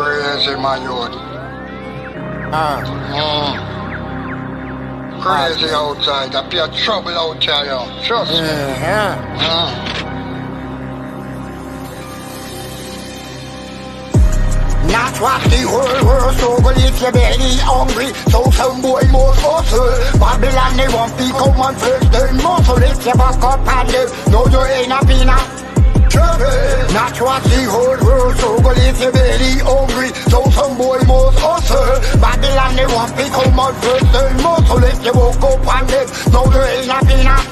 Crazy, my youth. Crazy outside. I feel trouble out here, yo. Trust me. Not what the whole world struggle if your belly hungry. So some boy must hustle. Babylon they want to come and first them muscle. If you back up and them, no you ain't a peanut. Not what the whole world struggle if your belly hungry. So some boy must hustle. Babylon they want to come and first them muscle. If you woke up and them, no you ain't a peanut.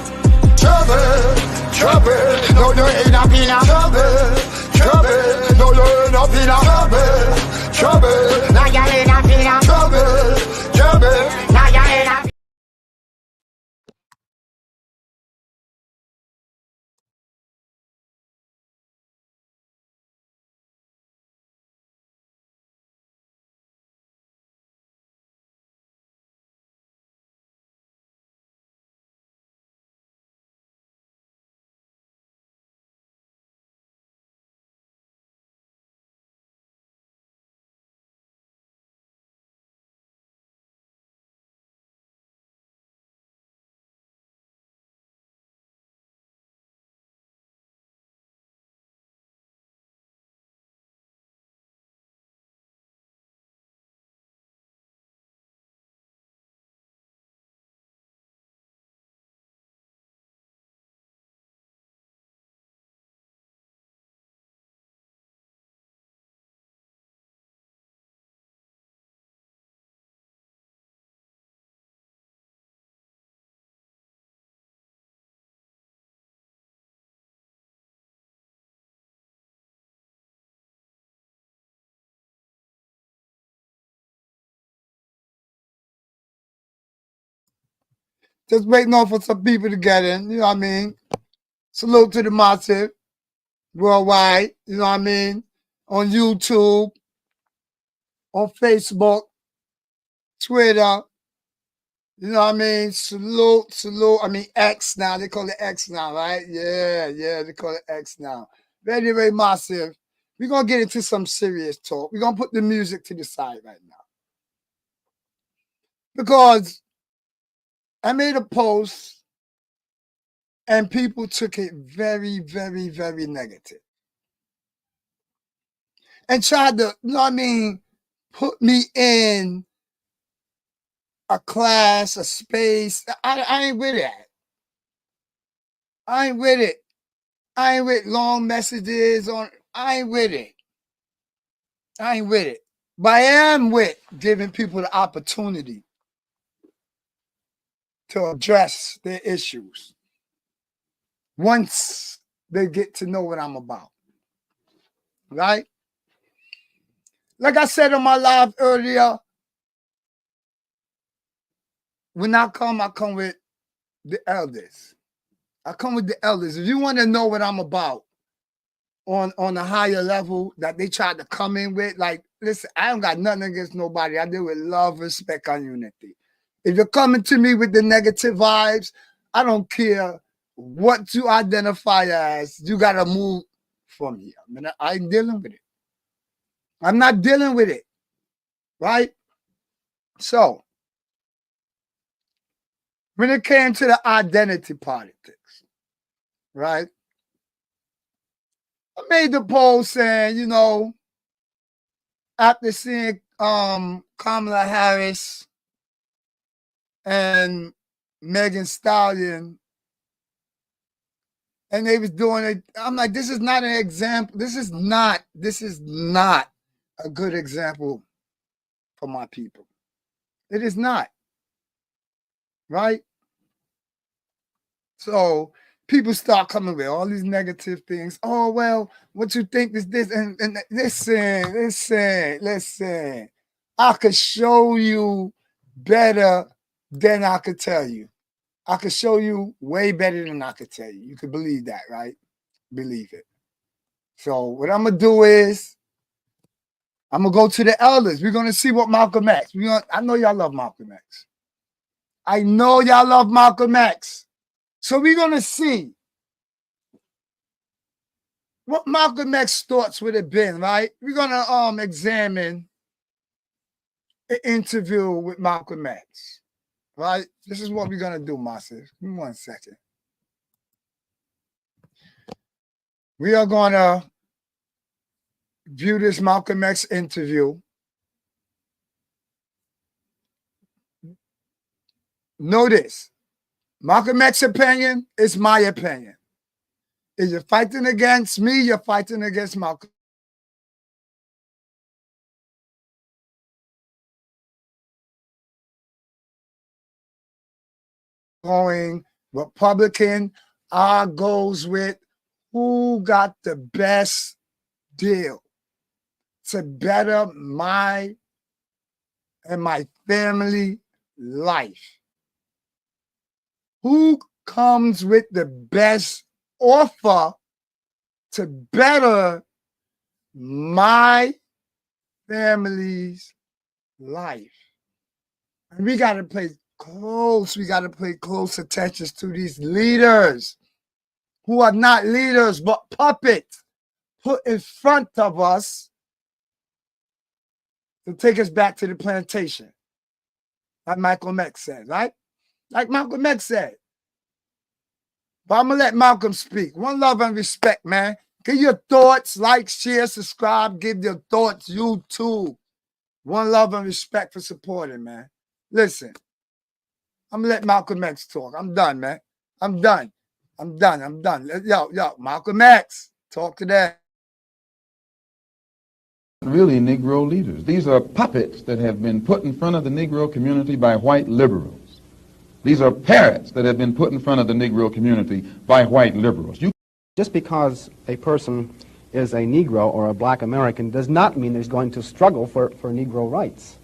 Trouble, no you ain't a peanut. Trouble, no you ain't a peanut. Trouble, now you ain't a peanut. Trouble, now you ain't a. Just waiting on for some people to get in, you know what I mean? Salute to the massive worldwide, you know what I mean? On YouTube, on Facebook, Twitter, you know what I mean? Salute. I mean, X now. They call it X now, right? Yeah, they call it X now. Very, very massive. We're going to get into some serious talk. We're going to put the music to the side right now. Because I made a post and people took it very, very, very negative. And tried to, you know what I mean, put me in a class, a space. I ain't with that. I ain't with it. I ain't with long messages on. I ain't with it. But I am with giving people the opportunity to address their issues once they get to know what I'm about. Right? Like I said on my live earlier, when I come with the elders. I come with the elders. If you want to know what I'm about on a higher level that they tried to come in with, like, listen, I don't got nothing against nobody. I deal with love, respect, and unity. If you're coming to me with the negative vibes, I don't care what you identify as. You got to move from here. I mean, I ain't dealing with it. I'm not dealing with it. Right? So, when it came to the identity politics, right? I made the post saying, you know, after seeing Kamala Harris and Megan Stallion, and they was doing it, I'm like, this is not an example. This is not a good example for my people. It is not. Right? So people start coming with all these negative things. Oh, well, what you think is this? And listen. I could show you better than I could tell you. I could show you way better than I could tell you. You could believe that, right? Believe it. So what I'm going to do is I'm going to go to the elders. We're going to see what Malcolm X. I know y'all love Malcolm X. I know y'all love Malcolm X. So we're going to see what Malcolm X's thoughts would have been, right? We're gonna examine an interview with Malcolm X, right? This is what we're gonna do, Massive. Give me 1 second. We are gonna view this Malcolm X interview. Know this. Malcolm X's opinion is my opinion. If you're fighting against me, you're fighting against Malcolm. Going Republican, our goes with who got the best deal to better my and my family life. Who comes with the best offer to better my family's life? And we got to play close. We got to pay close attention to these leaders who are not leaders but puppets put in front of us to take us back to the plantation. Like Malcolm X said, right? Like Malcolm X said. But I'm going to let Malcolm speak. One love and respect, man. Give your thoughts, like, share, subscribe. Give your thoughts, YouTube. One love and respect for supporting, man. Listen, I'm going to let Malcolm X talk. I'm done, man. I'm done. Yo, Malcolm X, talk to that. Really Negro leaders. These are puppets that have been put in front of the Negro community by white liberals. These are parrots that have been put in front of the Negro community by white liberals. Just because a person is a Negro or a black American does not mean he's going to struggle for Negro rights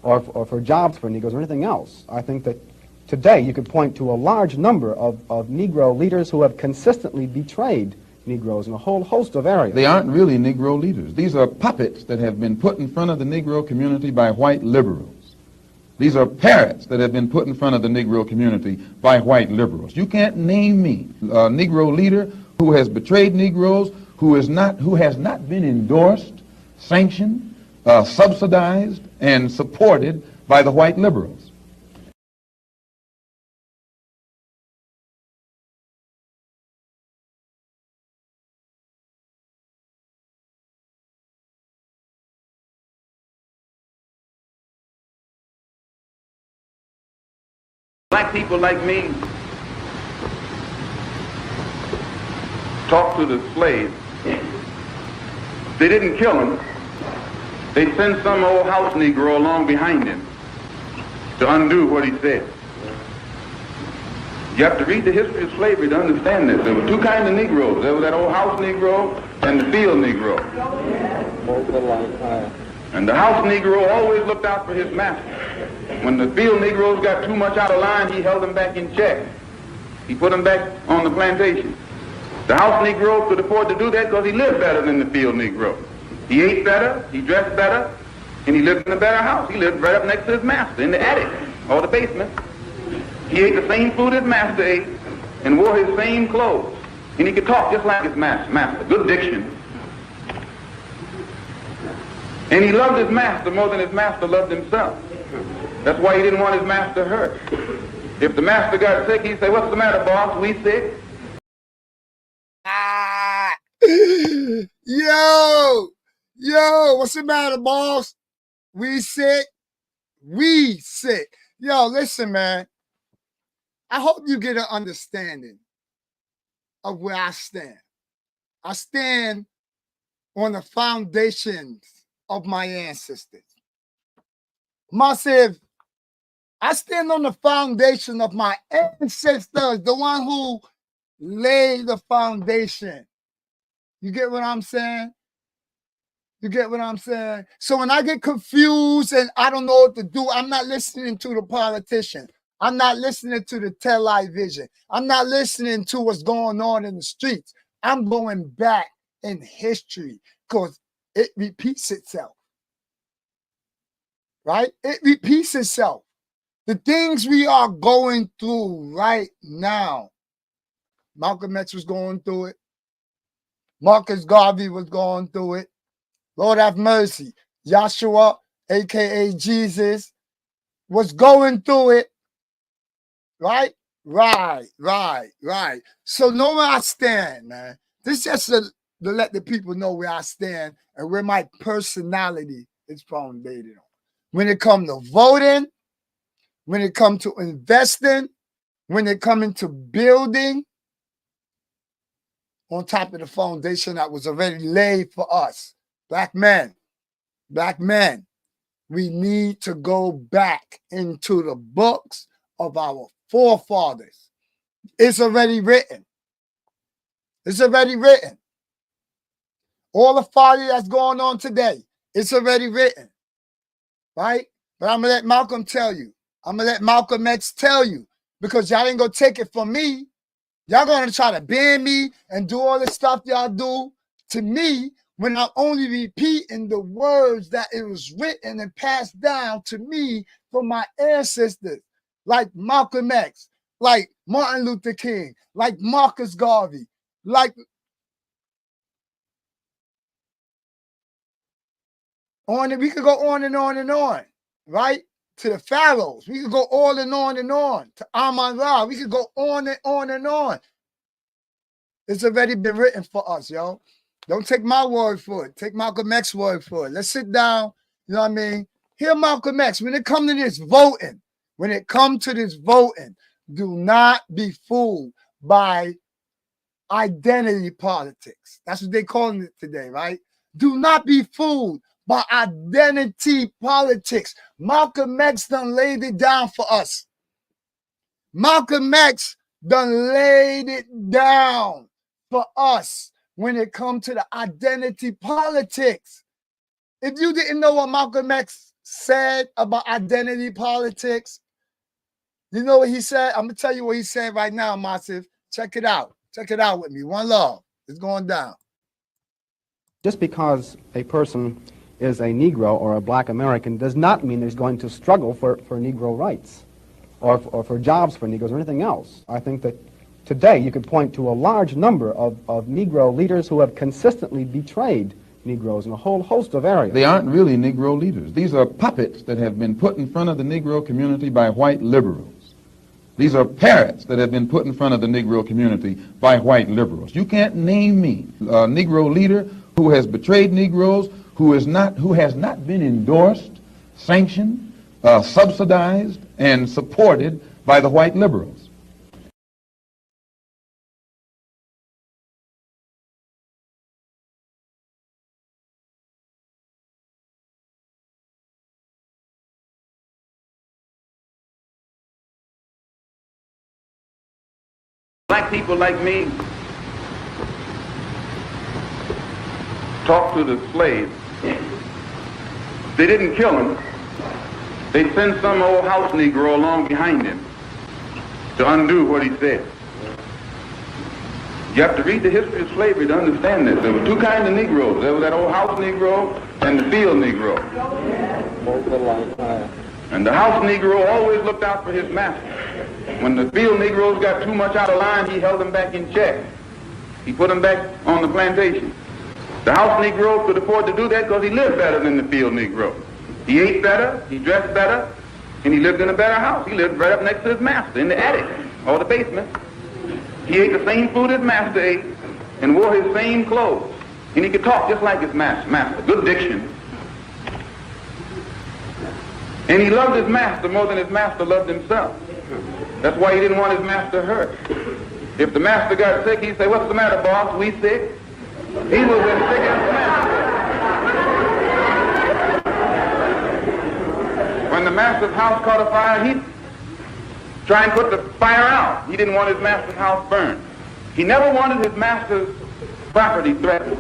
or for jobs for Negroes or anything else. I think that today you could point to a large number of Negro leaders who have consistently betrayed Negroes in a whole host of areas. They aren't really Negro leaders. These are puppets that have been put in front of the Negro community by white liberals. These are parrots that have been put in front of the Negro community by white liberals. You can't name me a Negro leader who has betrayed Negroes, who has not been endorsed, sanctioned, subsidized, and supported by the white liberals. Black people like me talk to the slaves. They didn't kill him. They sent some old house Negro along behind him to undo what he said. You have to read the history of slavery to understand this. There were two kinds of Negroes. There was that old house Negro and the field Negro. And the house Negro always looked out for his master. When the field Negroes got too much out of line, he held them back in check. He put them back on the plantation. The house Negro could afford to do that because he lived better than the field Negro. He ate better, he dressed better, and he lived in a better house. He lived right up next to his master in the attic or the basement. He ate the same food his master ate and wore his same clothes. And he could talk just like his master. Good diction. And he loved his master more than his master loved himself. That's why he didn't want his master hurt. If the master got sick, he'd say, "What's the matter, boss? We sick?" Yo, what's the matter, boss? We sick? We sick. Yo, listen, man. I hope you get an understanding of where I stand. I stand on the foundations of my ancestors. Massive, I stand on the foundation of my ancestors, the one who laid the foundation. You get what I'm saying? You get what I'm saying? So when I get confused and I don't know what to do, I'm not listening to the politician. I'm not listening to the television. I'm not listening to what's going on in the streets. I'm going back in history because it repeats itself. Right? It repeats itself. The things we are going through right now, Malcolm X was going through it. Marcus Garvey was going through it. Lord have mercy. Joshua, a.k.a. Jesus, was going through it. Right? Right. So know where I stand, man. This just to let the people know where I stand and where my personality is founded on. When it comes to voting, when it comes to investing, when it comes into building, on top of the foundation that was already laid for us. Black men, we need to go back into the books of our forefathers. It's already written. All the folly that's going on today, it's already written, right? But I'm going to let Malcolm tell you. I'm going to let Malcolm X tell you, because y'all ain't going to take it from me. Y'all going to try to ban me and do all this stuff y'all do to me when I'm only repeating the words that it was written and passed down to me from my ancestors, like Malcolm X, like Martin Luther King, like Marcus Garvey, like on it. We could go on and on and on, right? To the pharaohs. We could go on and on and on. To Amun-Ra. We could go on and on and on. It's already been written for us, yo. Don't take my word for it. Take Malcolm X's word for it. Let's sit down, you know what I mean? Hear Malcolm X. When it comes to this voting, do not be fooled by identity politics. That's what they're calling it today, right? Do not be fooled by identity politics. Malcolm X done laid it down for us. Malcolm X done laid it down for us when it comes to the identity politics. If you didn't know what Malcolm X said about identity politics, you know what he said? I'm going to tell you what he said right now, Massive. Check it out. Check it out with me. One love. It's going down. Just because a person is a Negro or a black American does not mean he's going to struggle for Negro rights or for jobs for Negroes or anything else. I think that today you could point to a large number of Negro leaders who have consistently betrayed Negroes in a whole host of areas. They aren't really Negro leaders. These are puppets that have been put in front of the Negro community by white liberals. These are parrots that have been put in front of the Negro community by white liberals. You can't name me a Negro leader who has betrayed Negroes, who has not been endorsed, sanctioned, subsidized, and supported by the white liberals. Black people like me talk to the slaves. They didn't kill him. They sent some old house Negro along behind him to undo what he said. You have to read the history of slavery to understand this. There were two kinds of Negroes. There was that old house Negro and the field Negro. And the house Negro always looked out for his master. When the field Negroes got too much out of line, he held them back in check. He put them back on the plantation. The house Negro could afford to do that because he lived better than the field Negro. He ate better, he dressed better, and he lived in a better house. He lived right up next to his master in the attic or the basement. He ate the same food his master ate and wore his same clothes. And he could talk just like his master. Good diction. And he loved his master more than his master loved himself. That's why he didn't want his master hurt. If the master got sick, he'd say, "What's the matter, boss? We sick?" He was as sick as the master. When the master's house caught a fire, he'd try and put the fire out. He didn't want his master's house burned. He never wanted his master's property threatened.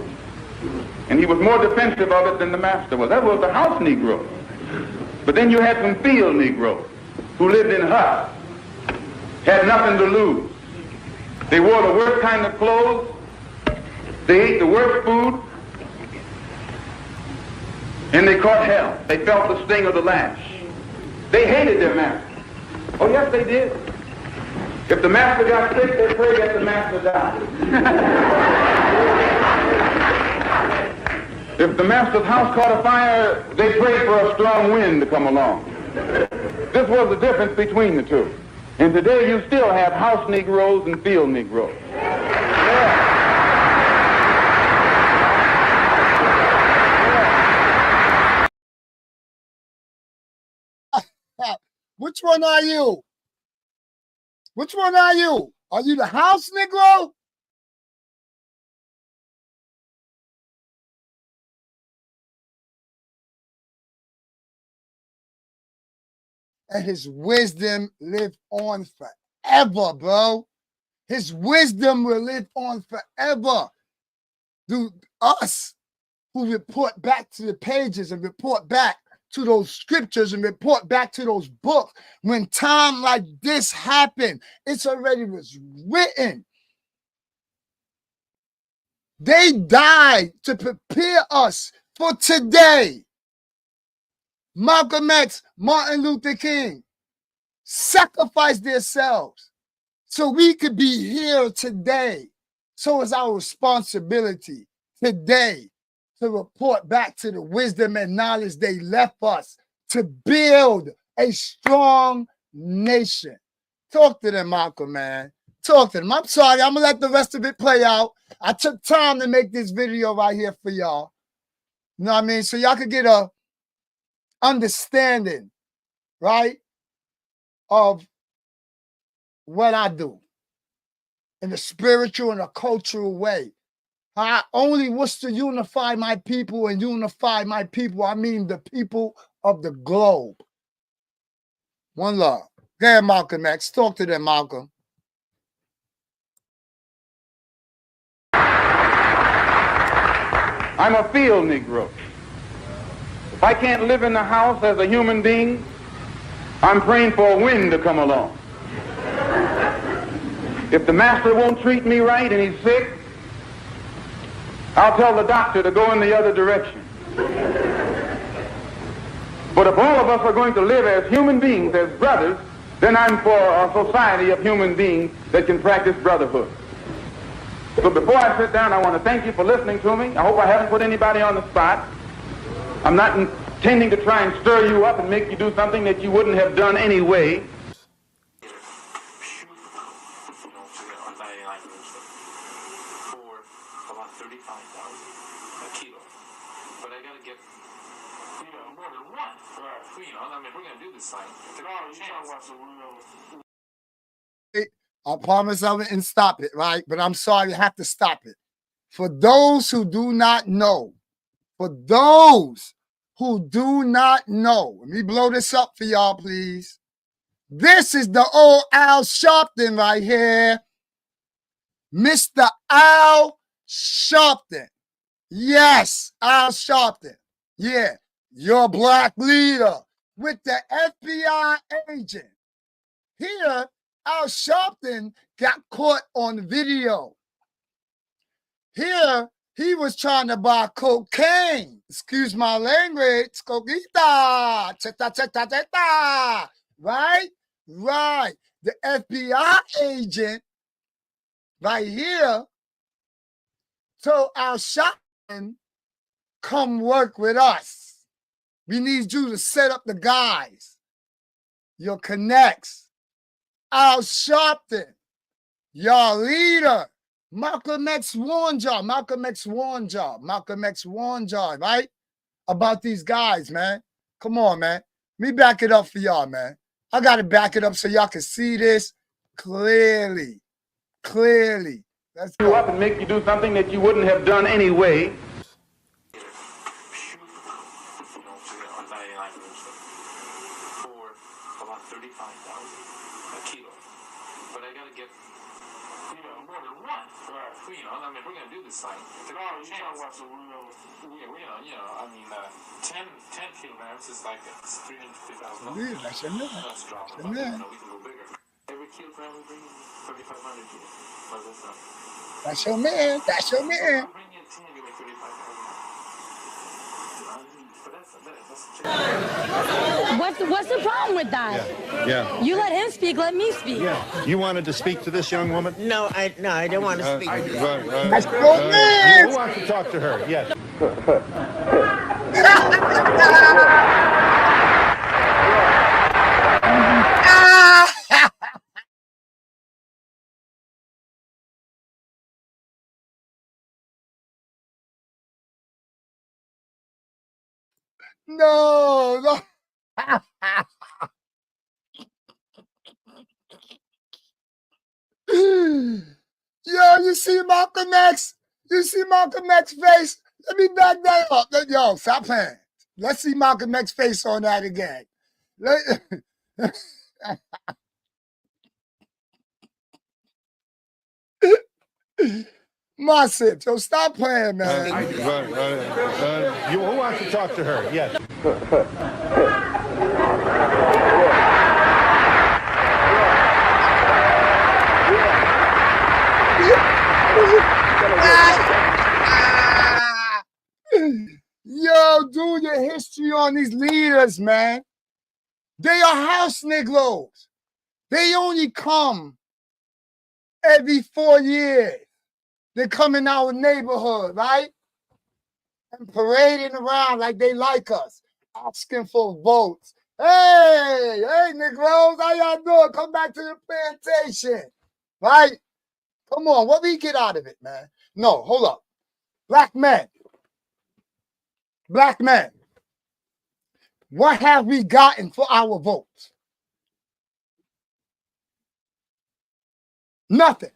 And he was more defensive of it than the master was. That was the house Negro. But then you had some field Negroes who lived in huts, had nothing to lose. They wore the worst kind of clothes. They ate the worst food. And they caught hell. They felt the sting of the lash. They hated their master. Oh, yes, they did. If the master got sick, they prayed that the master died. If the master's house caught a fire, they prayed for a strong wind to come along. This was the difference between the two. And today you still have house Negroes and field Negroes. Which one are you? Which one are you? Are you the house Negro? And his wisdom live on forever, bro. His wisdom will live on forever. Dude, us who report back to the pages and report back to those scriptures and report back to those books, when time like this happened, it's already was written. They died to prepare us for today. Malcolm X, Martin Luther King sacrificed themselves so we could be here today. So it's our responsibility today to report back to the wisdom and knowledge they left us to build a strong nation. Talk to them, Malcolm, man. Talk to them. I'm sorry. I'm going to let the rest of it play out. I took time to make this video right here for y'all. You know what I mean? So y'all could get a understanding, right, of what I do in a spiritual and a cultural way. I only wish to unify my people, and unify my people, I mean the people of the globe. One love. Go ahead, Malcolm X. Talk to them, Malcolm. I'm a field Negro. If I can't live in the house as a human being, I'm praying for a wind to come along. If the master won't treat me right and he's sick, I'll tell the doctor to go in the other direction. But if all of us are going to live as human beings, as brothers, then I'm for a society of human beings that can practice brotherhood. So before I sit down, I want to thank you for listening to me. I hope I haven't put anybody on the spot. I'm not intending to try and stir you up and make you do something that you wouldn't have done anyway. I promise I wouldn't stop it, right? But I'm sorry, I have to stop it. For those who do not know, let me blow this up for y'all, please. This is the old Al Sharpton right here. Mr. Al Sharpton. Yes, Al Sharpton. Yeah, your black leader with the FBI agent. Here, Al Sharpton got caught on video. Here, he was trying to buy cocaine. Excuse my language. Coquita. Right? Right. The FBI agent right here told Al Sharpton, come work with us. We need you to set up the guys, your connects. Al Sharpton, your leader. Malcolm X warned y'all. Malcolm X warned y'all, right? About these guys, man. Come on, man. Let me back it up for y'all, man. I got to back it up so y'all can see this clearly. Clearly. Let's go. You up and make you do something that you wouldn't have done anyway. We're gonna do this thing. Tomorrow, you know what's a real, $10 kilograms is like $350,000. That's your man. That's dropping. We can go bigger. Every kilogram we bring in 3,500 kilos. How's that sound? That's your man. That's your man. Bring in 10, you make 35,000. What's the problem with that? Yeah. You let him speak, let me speak. Yeah. You wanted to speak to this young woman? No, I didn't want to speak. That's your man. Who wants to talk to her? Yes. No, no. Yo, you see Malcolm X? You see Malcolm X face? Let me back that up. Yo, stop playing. Let's see Malcolm X face on that again. Massive, so stop playing, man. Who wants to talk to her? Yes. Yo, do your history on these leaders, man. They are house Negroes. They only come every 4 years. They come in our neighborhood, right? And parading around like they like us, asking for votes. Hey, Negroes, how y'all doing? Come back to the plantation, right? Come on, what we get out of it, man? No, hold up. Black men, what have we gotten for our votes? Nothing.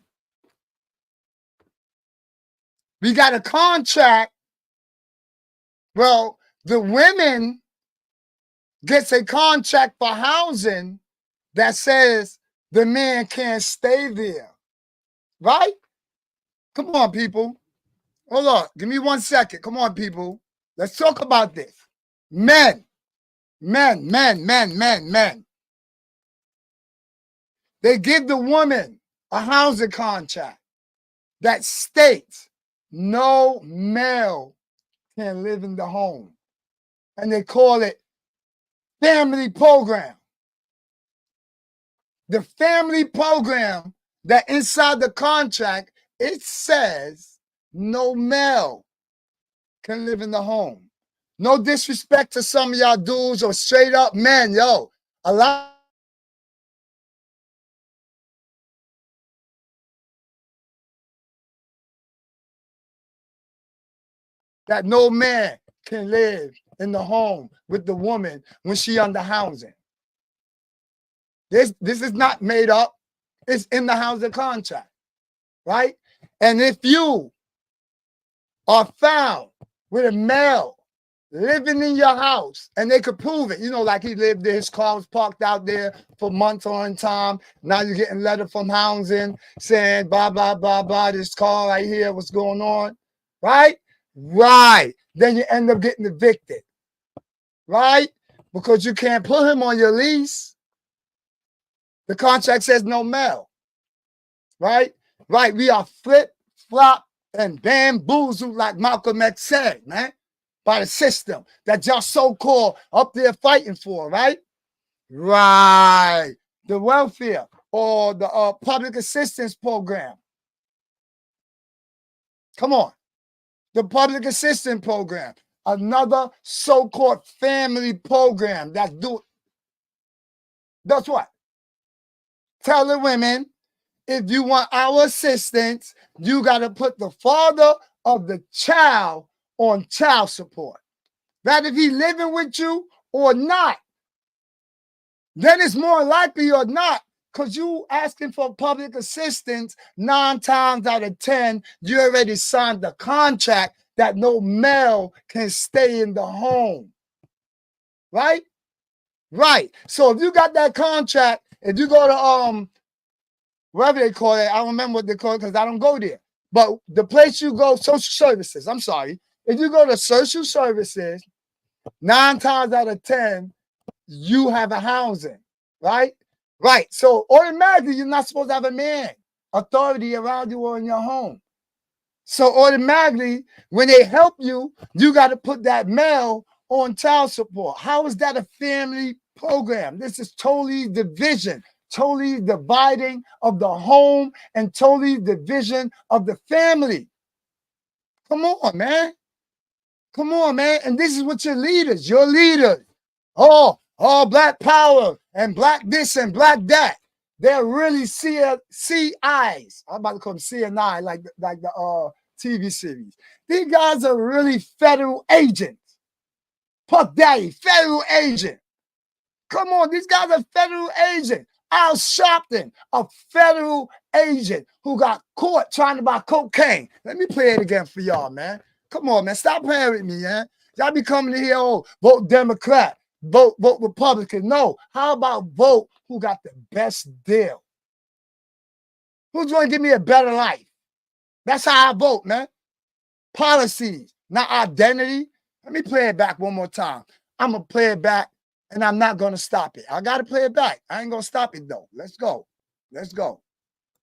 We got a contract. Well, the women gets a contract for housing that says the man can't stay there, right? Come on, people. Hold on. Give me 1 second. Come on, people. Let's talk about this. Men. They give the woman a housing contract that states no male can live in the home. And they call it family program. The family program that inside the contract, it says no male can live in the home. No disrespect to some of y'all dudes or straight up men, yo. A lot that no man can live in the home with the woman when she under housing. This is not made up. It's in the housing contract, right? And if you are found with a male living in your house and they could prove it, you know, like he lived there, his car was parked out there for months on time. Now you're getting a letter from housing saying, blah, blah, blah, blah, this car right here, what's going on, right? Right. Then you end up getting evicted, right? Because you can't put him on your lease. The contract says no male, right? Right. We are flip, flop, and bamboozled, like Malcolm X said, man, by the system that y'all so-called up there fighting for, right? Right. The welfare or the public assistance program. Come on. The public assistance program. Another so-called family program that does what? Tell the women, if you want our assistance, you got to put the father of the child on child support. That if he living with you or not, then it's more likely or not, because you asking for public assistance 9 times out of 10, you already signed the contract that no male can stay in the home. Right? Right. So if you got that contract, if you go to whatever they call it, I don't remember what they call it because I don't go there. But the place you go, social services, I'm sorry. If you go to social services, 9 times out of 10, you have a housing, right? Right. So automatically, you're not supposed to have a man authority around you or in your home. So automatically, when they help you, you got to put that male on child support. How is that a family program? This is totally division, totally dividing of the home and totally division of the family. Come on, man. Come on, man. And this is what your leaders, oh, black power and black this and black that. They're really CIs. I'm about to call them CNI, like the TV series. These guys are really federal agents. Puff Daddy, federal agent. Come on, these guys are federal agents. Al Sharpton, a federal agent who got caught trying to buy cocaine. Let me play it again for y'all, man. Come on, man. Stop playing with me, man. Y'all be coming in here, oh, vote Democrat, vote Republican. No, how about vote who got the best deal? Who's going to give me a better life? That's how I vote, man. Policies, not identity. Let me play it back one more time. I'm going to play it back, and I'm not going to stop it. I got to play it back. I ain't going to stop it, though. Let's go. Let's go.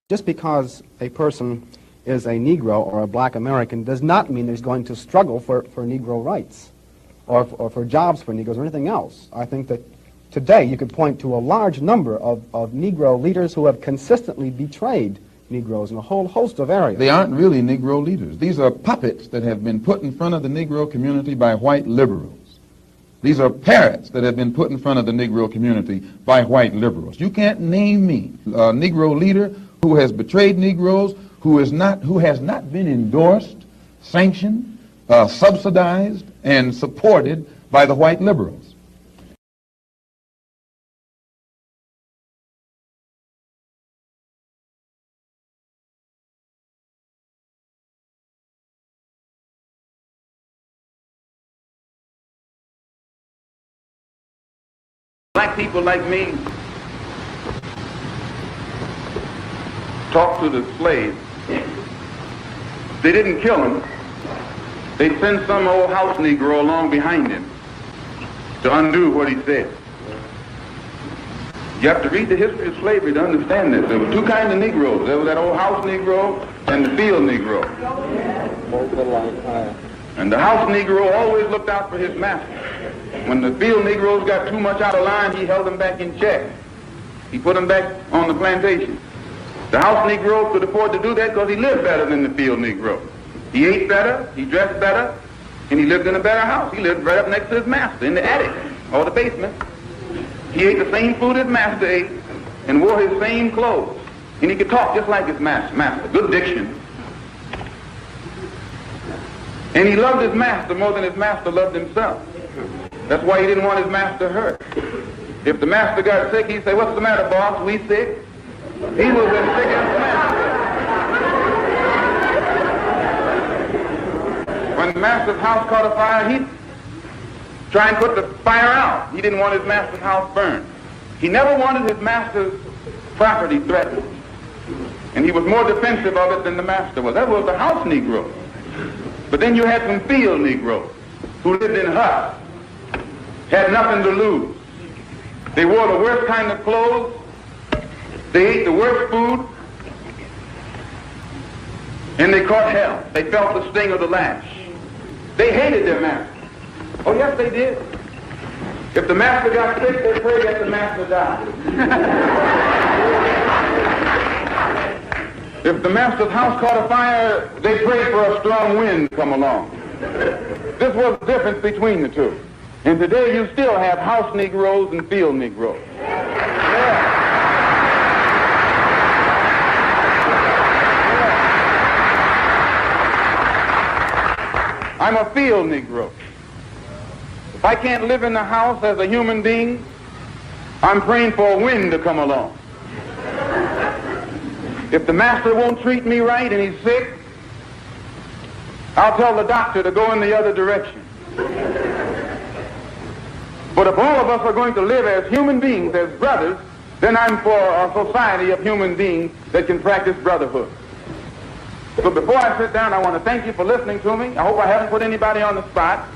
Just because a person is a Negro or a black American does not mean he's going to struggle for Negro rights or for jobs for Negroes or anything else. I think that today you could point to a large number of Negro leaders who have consistently betrayed Negroes in a whole host of areas. They aren't really Negro leaders. These are puppets that have been put in front of the Negro community by white liberals. These are parrots that have been put in front of the Negro community by white liberals. You can't name me a Negro leader who has betrayed Negroes, who has not been endorsed, sanctioned, subsidized, and supported by the white liberals. Black people like me talk to the slaves. They didn't kill him. They sent some old house Negro along behind him to undo what he said. You have to read the history of slavery to understand this. There were two kinds of Negroes. There was that old house Negro and the field Negro. And the house Negro always looked out for his master. When the field Negroes got too much out of line, he held them back in check. He put them back on the plantation. The house Negro could afford to do that because he lived better than the field Negro. He ate better, he dressed better, and he lived in a better house. He lived right up next to his master in the attic or the basement. He ate the same food his master ate and wore his same clothes. And he could talk just like his master. Good diction. And he loved his master more than his master loved himself. That's why he didn't want his master hurt. If the master got sick, he'd say, "What's the matter, boss? We sick?" He was as sick as the master. When the master's house caught a fire, he'd try and put the fire out. He didn't want his master's house burned. He never wanted his master's property threatened. And he was more defensive of it than the master was. That was the house Negro. But then you had some field Negroes who lived in huts, had nothing to lose. They wore the worst kind of clothes. They ate the worst food. And they caught hell. They felt the sting of the lash. They hated their master. Oh, yes, they did. If the master got sick, they prayed that the master died. If the master's house caught a fire, they prayed for a strong wind to come along. This was the difference between the two. And today you still have house Negroes and field Negroes. Yeah. I'm a field Negro. If I can't live in the house as a human being, I'm praying for a wind to come along. If the master won't treat me right and he's sick, I'll tell the doctor to go in the other direction. But if all of us are going to live as human beings, as brothers, then I'm for a society of human beings that can practice brotherhood. So before I sit down, I want to thank you for listening to me. I hope I haven't put anybody on the spot.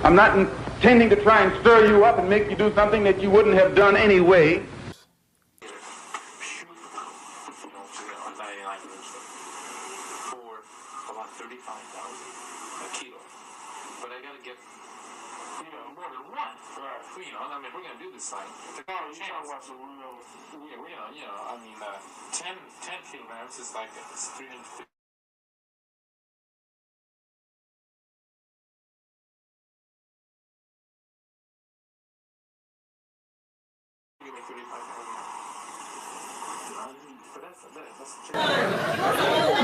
I'm not intending to try and stir you up and make you do something that you wouldn't have done anyway. For about $35 a kilo. But I gotta get, more than one. Right. I mean, we're gonna do this thing. The car, you know what's the real, 10 kilograms is like, it's 350. give me 35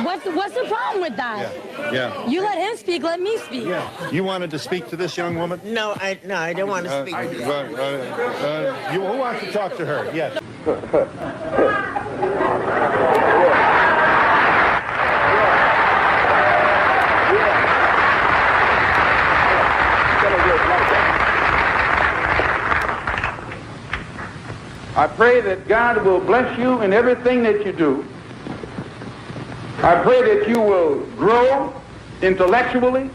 What's the problem with that? Yeah. You let him speak, let me speak. Yeah. You wanted to speak to this young woman? No, I don't want to speak. Who wants to talk to her? Yes. I pray that God will bless you in everything that you do. I pray that you will grow intellectually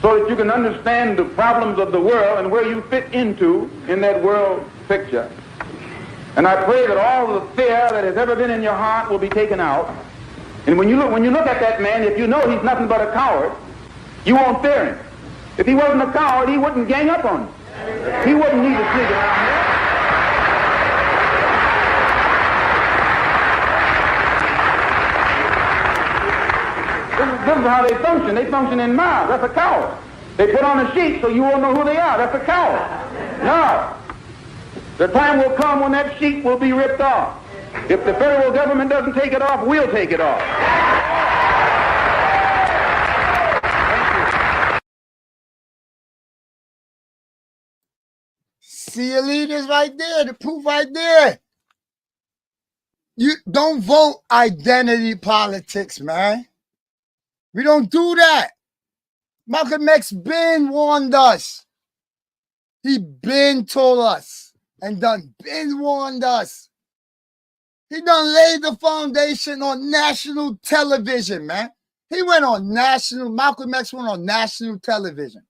so that you can understand the problems of the world and where you fit into in that world picture. And I pray that all the fear that has ever been in your heart will be taken out. And when you look at that man, if you know he's nothing but a coward, you won't fear him. If he wasn't a coward, he wouldn't gang up on you. He wouldn't need to sneak around here. This is how they function. They function in mobs. That's a coward. They put on a sheet so you won't know who they are. That's a coward. No. The time will come when that sheet will be ripped off. If the federal government doesn't take it off, we'll take it off. See your leaders right there, the proof right there. You don't vote identity politics, man. We don't do that. Malcolm X been warned us. He been told us and been warned us. He done laid the foundation on national television, man. Malcolm X went on national television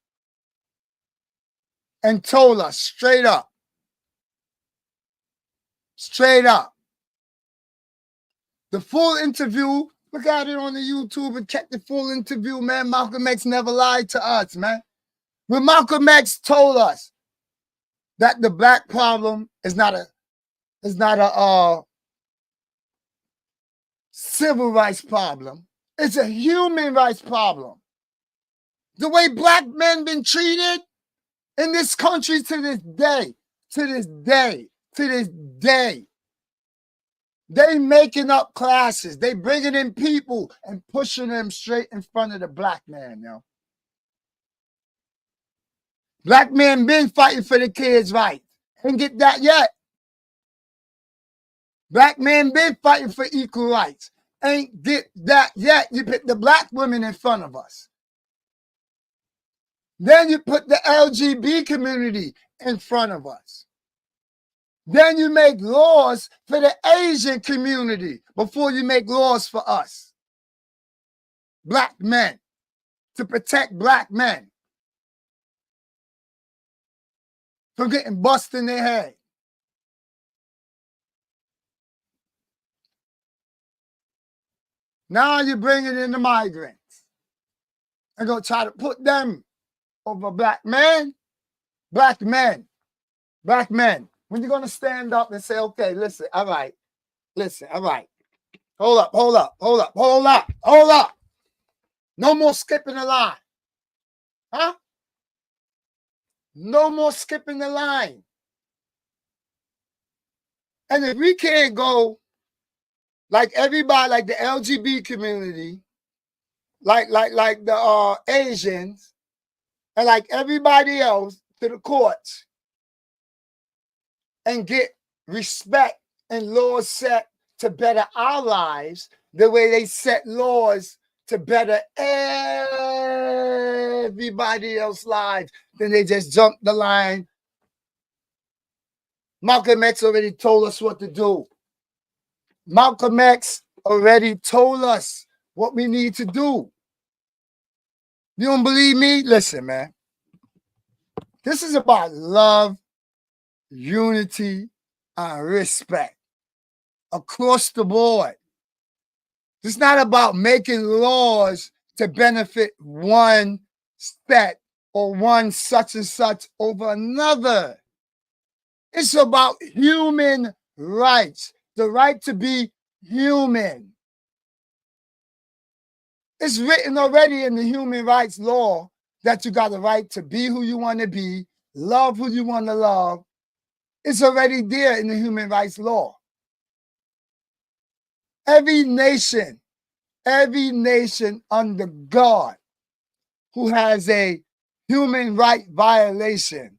and told us straight up. The full interview, look at it on the YouTube and check the full interview, man. Malcolm X never lied to us, man. When Malcolm X told us that the black problem is not a civil rights problem. It's a human rights problem. The way black men been treated in this country to this day, they making up classes. They bringing in people and pushing them straight in front of the black man, yo. Black men been fighting for the kids' right. Ain't get that yet. Black men been fighting for equal rights. Ain't get that yet. You put the black women in front of us. Then you put the LGBT community in front of us. Then you make laws for the Asian community before you make laws for us. Black men. To protect black men from getting busted in their head. Now you're bringing in the migrants. And go try to put them over black men. Black men. When you're going to stand up and say, okay, listen, all right. Hold up. No more skipping the line. Huh? No more skipping the line. And if we can't go like everybody, like the LGBT community, like the Asians, and like everybody else to the courts and get respect and laws set to better our lives the way they set laws to better everybody else's lives, then they just jump the line. Malcolm X already told us what to do. Malcolm X already told us what we need to do. You don't believe me? Listen, man. This is about love, unity, and respect across the board. It's not about making laws to benefit one set or one such and such over another. It's about human rights, the right to be human. It's written already in the human rights law that you got the right to be who you want to be, love who you want to love, It's already there in the human rights law. Every nation under God who has a human right violation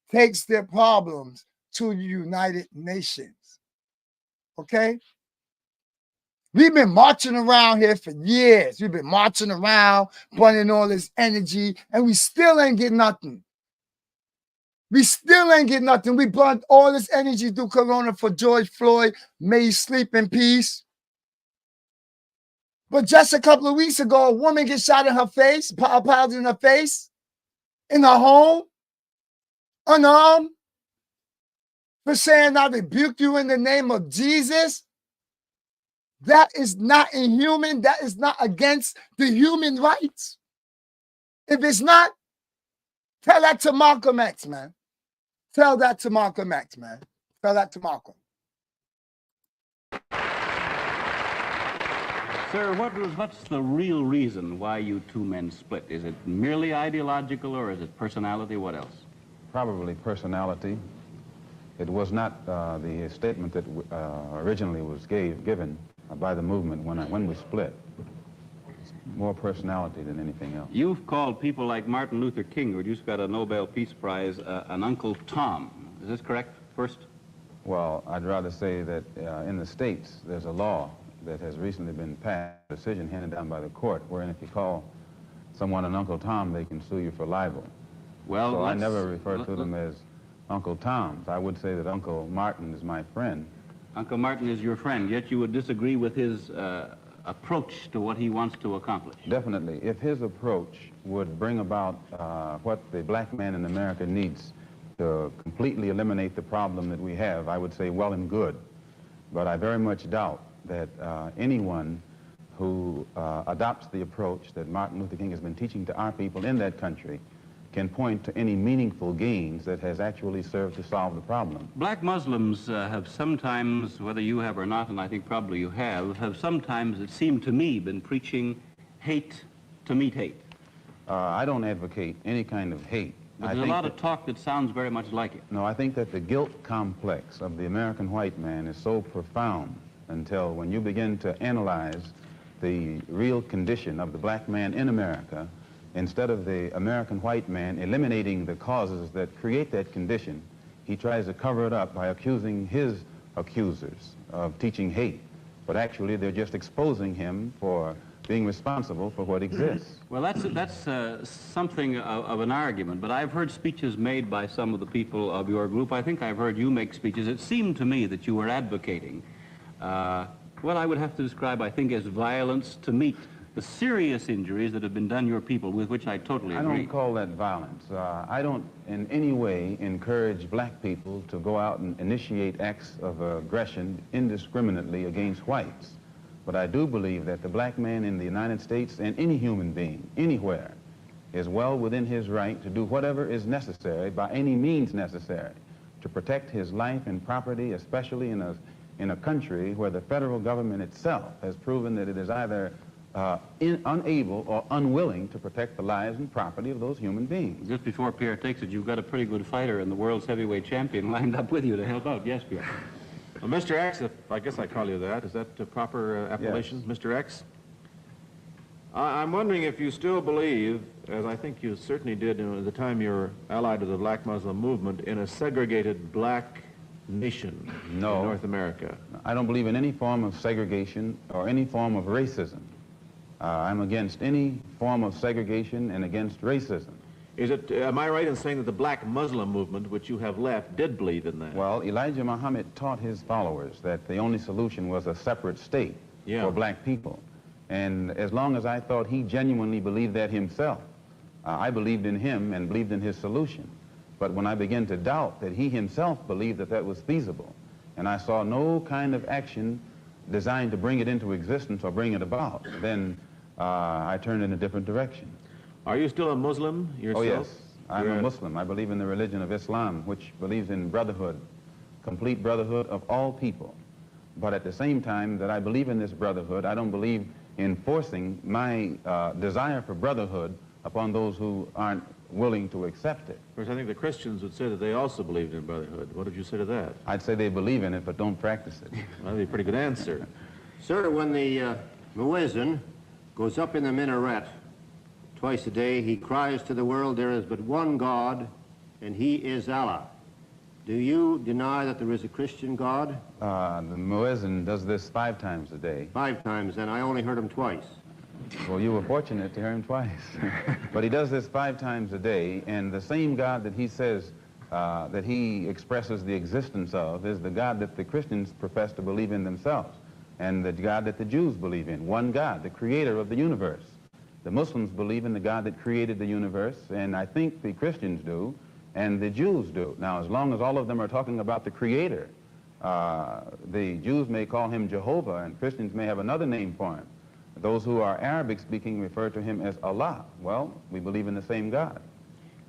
takes their problems to the United Nations. Okay? We've been marching around here for years. We've been marching around, burning all this energy, and we still ain't get nothing. We still ain't get nothing. We burned all this energy through Corona for George Floyd. May he sleep in peace. But just a couple of weeks ago, a woman gets shot in her face, powder in her face, in her home, unarmed, for saying, I rebuke you in the name of Jesus. That is not inhuman. That is not against the human rights. If it's not, tell that to Malcolm X, man. Tell that to Malcolm X, man. Tell that to Malcolm. Sir, what's the real reason why you two men split? Is it merely ideological, or is it personality? What else? Probably personality. It was not the statement that originally was given by the movement when we split. It's more personality than anything else. You've called people like Martin Luther King, who just got a Nobel Peace Prize, an Uncle Tom. Is this correct, first? Well, I'd rather say that in the States, there's a law that has recently been passed, a decision handed down by the court, wherein if you call someone an Uncle Tom, they can sue you for libel. Well, so I never refer to them as Uncle Toms. I would say that Uncle Martin is my friend. Uncle Martin is your friend, yet you would disagree with his approach to what he wants to accomplish. Definitely. If his approach would bring about what the black man in America needs to completely eliminate the problem that we have, I would say well and good. But I very much doubt that anyone who adopts the approach that Martin Luther King has been teaching to our people in that country can point to any meaningful gains that has actually served to solve the problem. Black Muslims have sometimes, whether you have or not, and I think probably you have sometimes, it seemed to me, been preaching hate to meet hate. I don't advocate any kind of hate. But there's a lot of talk that sounds very much like it. No, I think that the guilt complex of the American white man is so profound until when you begin to analyze the real condition of the black man in America, instead of the American white man eliminating the causes that create that condition, he tries to cover it up by accusing his accusers of teaching hate. But actually, they're just exposing him for being responsible for what exists. Well, that's something of an argument, but I've heard speeches made by some of the people of your group. I think I've heard you make speeches. It seemed to me that you were advocating what I would have to describe, I think, as violence to meet the serious injuries that have been done your people, with which I totally agree. I don't call that violence. I don't in any way encourage black people to go out and initiate acts of aggression indiscriminately against whites. But I do believe that the black man in the United States and any human being, anywhere, is well within his right to do whatever is necessary, by any means necessary, to protect his life and property, especially in a country where the federal government itself has proven that it is either unable or unwilling to protect the lives and property of those human beings. Just before Pierre takes it, you've got a pretty good fighter and the world's heavyweight champion lined up with you to help out. Yes, Pierre. Well, Mr. X, if I guess I call you that, is that the proper appellation, yes. Mr. X? I'm wondering if you still believe, as I think you certainly did at the time you were allied to the black Muslim movement, in a segregated black nation in North America. I don't believe in any form of segregation or any form of racism. I'm against any form of segregation and against racism. Am I right in saying that the black Muslim movement, which you have left, did believe in that? Well, Elijah Muhammad taught his followers that the only solution was a separate state for black people. And as long as I thought he genuinely believed that himself, I believed in him and believed in his solution. But when I began to doubt that he himself believed that that was feasible, and I saw no kind of action designed to bring it into existence or bring it about, then I turned in a different direction. Are you still a Muslim yourself? Oh, yes. I'm a Muslim. I believe in the religion of Islam, which believes in brotherhood, complete brotherhood of all people. But at the same time that I believe in this brotherhood, I don't believe in forcing my desire for brotherhood upon those who aren't willing to accept it. Of course, I think the Christians would say that they also believed in brotherhood. What did you say to that? I'd say they believe in it, but don't practice it. That'd be a pretty good answer. Sir, when the muezzin goes up in the minaret twice a day, he cries to the world, there is but one God, and he is Allah. Do you deny that there is a Christian God? The muezzin does this 5 times a day. 5 times, and I only heard him twice. Well, you were fortunate to hear him twice. But he does this 5 times a day, and the same God that he says that he expresses the existence of is the God that the Christians profess to believe in themselves, and the God that the Jews believe in, one God, the creator of the universe. The Muslims believe in the God that created the universe, and I think the Christians do, and the Jews do. Now, as long as all of them are talking about the creator, the Jews may call him Jehovah, and Christians may have another name for him. Those who are Arabic-speaking refer to him as Allah. Well, we believe in the same God.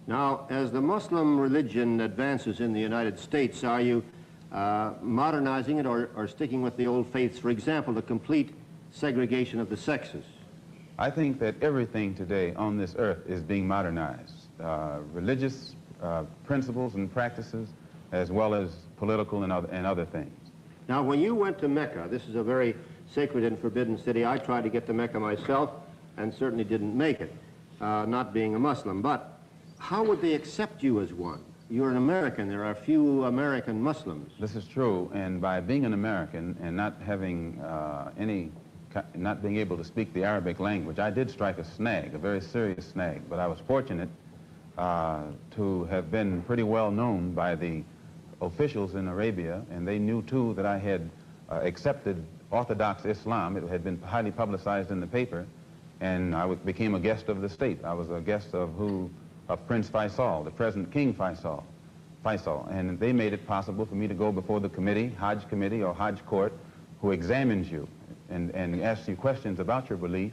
Now, as the Muslim religion advances in the United States, are you modernizing it or sticking with the old faiths? For example, the complete segregation of the sexes. I think that everything today on this earth is being modernized. Religious principles and practices, as well as political and other things. Now, when you went to Mecca, this is a very sacred and forbidden city. I tried to get to Mecca myself and certainly didn't make it, not being a Muslim. But how would they accept you as one? You're an American. There are few American Muslims. This is true, and by being an American and not having not being able to speak the Arabic language, I did strike a snag, a very serious snag, but I was fortunate to have been pretty well known by the officials in Arabia, and they knew too that I had accepted Orthodox Islam. It had been highly publicized in the paper, and I became a guest of the state. I was a guest of Prince Faisal, the present King Faisal, and they made it possible for me to go before the committee, Hajj committee or Hajj court, who examines you and asks you questions about your belief,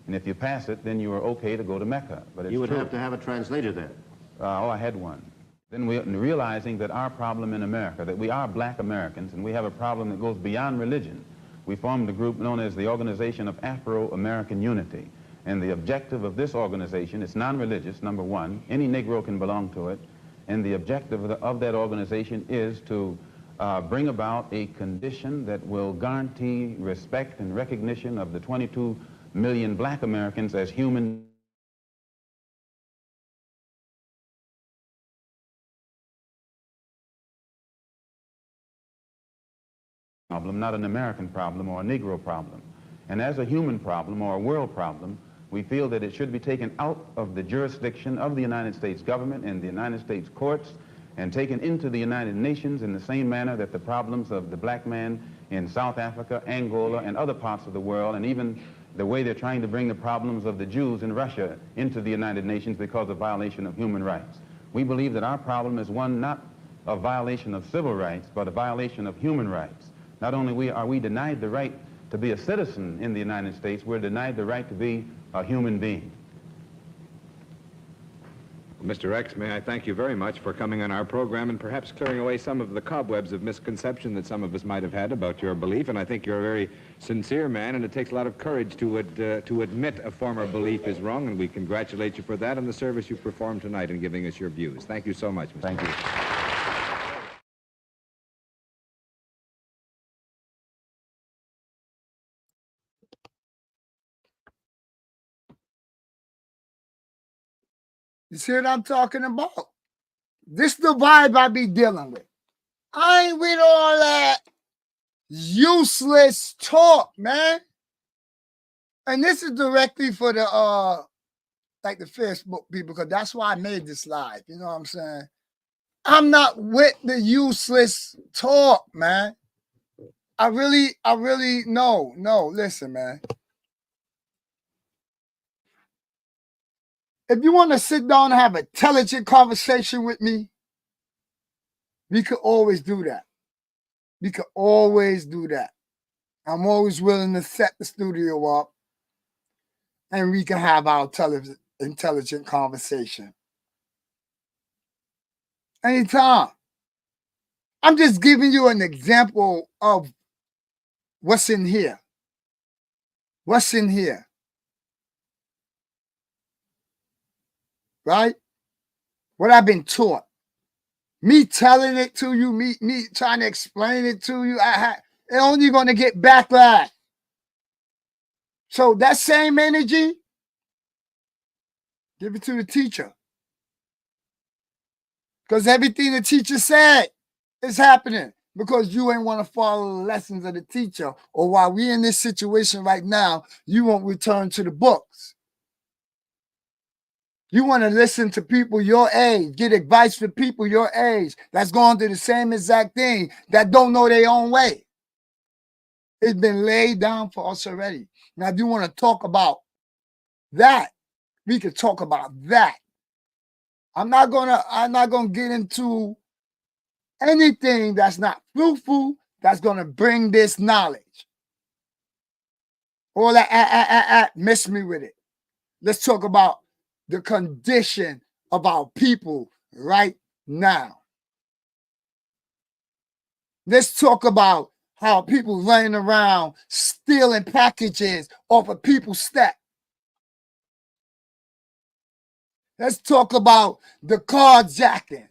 and if you pass it, then you are okay to go to Mecca. But it's you would true. have to have a translator then. Oh, I had one. Then realizing that our problem in America, that we are black Americans, and we have a problem that goes beyond religion, we formed a group known as the Organization of Afro-American Unity. And the objective of this organization, it's non-religious, number one. Any Negro can belong to it. And the objective of that organization is to bring about a condition that will guarantee respect and recognition of the 22 million black Americans as human problem, not an American problem or a Negro problem. And as a human problem or a world problem, we feel that it should be taken out of the jurisdiction of the United States government and the United States courts and taken into the United Nations in the same manner that the problems of the black man in South Africa, Angola, and other parts of the world, and even the way they're trying to bring the problems of the Jews in Russia into the United Nations because of violation of human rights. We believe that our problem is one not of violation of civil rights, but a violation of human rights. Not only are we denied the right to be a citizen in the United States, we're denied the right to be a human being. Mr. X, may I thank you very much for coming on our program and perhaps clearing away some of the cobwebs of misconception that some of us might have had about your belief. And I think you're a very sincere man, and it takes a lot of courage to admit a former belief is wrong, and we congratulate you for that and the service you performed tonight in giving us your views. Thank you so much, Mr. Thank you. You see what I'm talking about? This is the vibe I be dealing with. I ain't with all that useless talk, man. And this is directly for the like the Facebook people, because that's why I made this live. You know what I'm saying? I'm not with the useless talk, man. I really no, listen, man. If you want to sit down and have an intelligent conversation with me, we could always do that. We could always do that. I'm always willing to set the studio up and we can have our intelligent conversation. Anytime. I'm just giving you an example of what's in here. What's in here? Right? what I've been taught. Me telling it to you, me trying to explain it to you, it's only going to get backlash. So that same energy, give it to the teacher. Because everything the teacher said is happening. Because you ain't want to follow the lessons of the teacher. Or while we in this situation right now, you won't return to the books. You want to listen to people your age, get advice from people your age that's going through the same exact thing, that don't know their own way. It's been laid down for us already. Now, if you want to talk about that, we could talk about that. I'm not gonna get into anything that's not fruitful, that's gonna bring this knowledge. All that miss me with it. Let's talk about the condition of our people right now. Let's talk about how people running around stealing packages off of people's step. Let's talk about the carjacking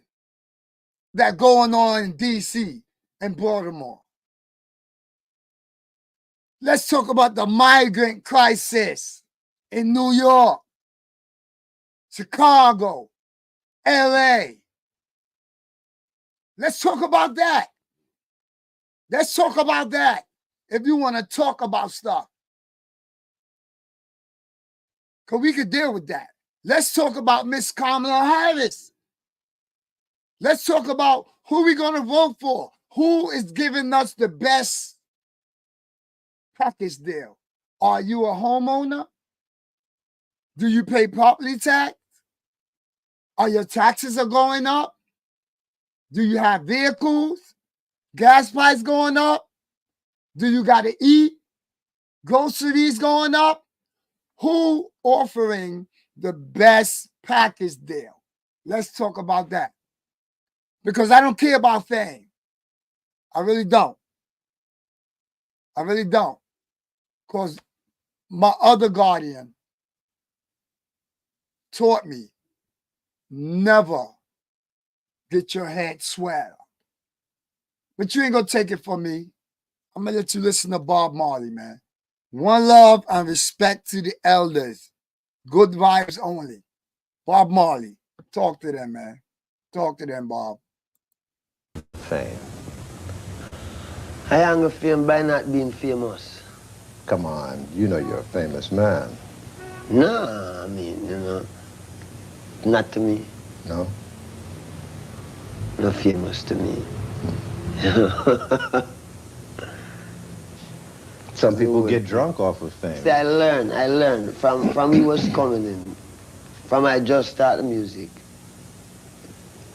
that going on in D.C. and Baltimore. Let's talk about the migrant crisis in New York, Chicago, L.A. Let's talk about that. Let's talk about that if you want to talk about stuff. Because we could deal with that. Let's talk about Miss Kamala Harris. Let's talk about who we're going to vote for. Who is giving us the best package deal? Are you a homeowner? Do you pay property tax? Are your taxes are going up? Do you have vehicles? Gas price going up? Do you got to eat? Groceries going up? Who offering the best package deal? Let's talk about that. Because I don't care about fame. I really don't. I really don't. Because my other guardian taught me, never get your head swelled. But you ain't going to take it from me. I'm going to let you listen to Bob Marley, man. One love and respect to the elders. Good vibes only. Bob Marley. Talk to them, man. Talk to them, Bob. Fame. I am fame by not being famous. Come on, you know you're a famous man. No, I mean, you know, not to me. No? Not famous to me. Some people get drunk off of fame. See, I learned from we was coming in, from I just started music.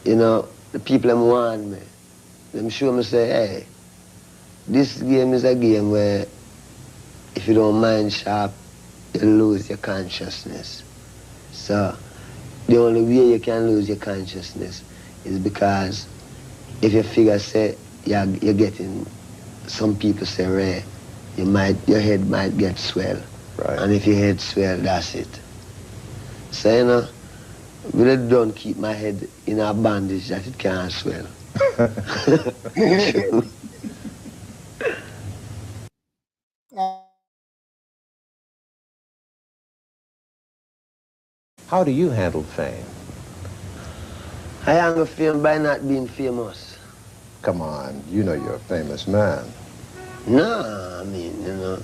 You know, the people them want me. Them show me say, hey, this game is a game where if you don't mind sharp, you lose your consciousness. So the only way you can lose your consciousness is because if you figure say you're getting, some people say rare, your head might get swell. Right. And if your head swell, that's it. So you know, really don't keep my head in a bandage that it can't swell. How do you handle fame? I am fame by not being famous. Come on, you know you're a famous man. No, I mean, you know,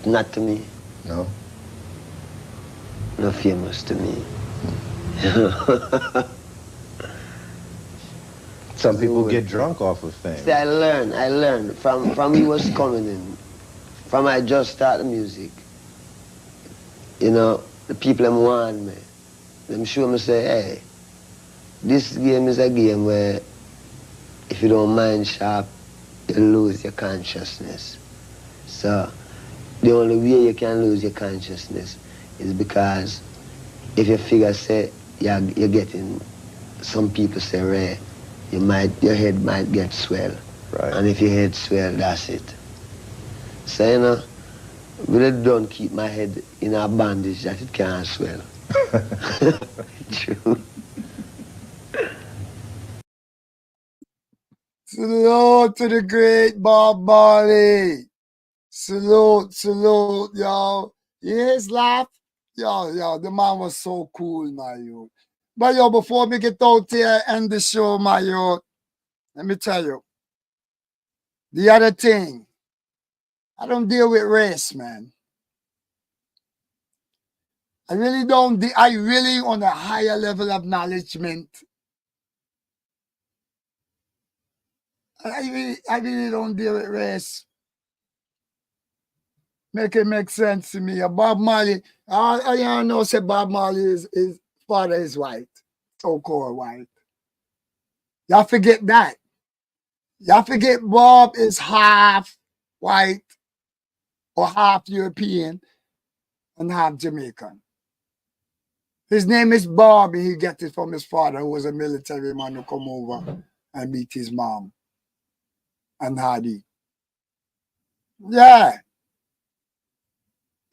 not to me. No? Not famous to me. Some people get drunk off of fame. See, I learned from we was coming in, from I just started music. You know, the people them want me. Them show me say, hey, this game is a game where if you don't mind sharp, you lose your consciousness. So the only way you can lose your consciousness is because if you figure say you're getting, some people say rare, your head might get swell. Right. And if your head swell, that's it. So you know, really don't keep my head in a bandage that it can't swell. True. Salute to the great Bob Marley. Salute, salute, yo. You hear his laugh? Yo, the man was so cool, my youth. But yo, before we get out here and the show, my youth, let me tell you. The other thing, I don't deal with race, man. I really don't, I really on a higher level of acknowledgement. I really don't deal with race. Make it make sense to me. Bob Marley, I know say Bob Marley his father is white, so-called white. Y'all forget that. Y'all forget Bob is half white or half European and half Jamaican. His name is Bob, and he gets it from his father, who was a military man who come over and meet his mom and Hadi. Yeah.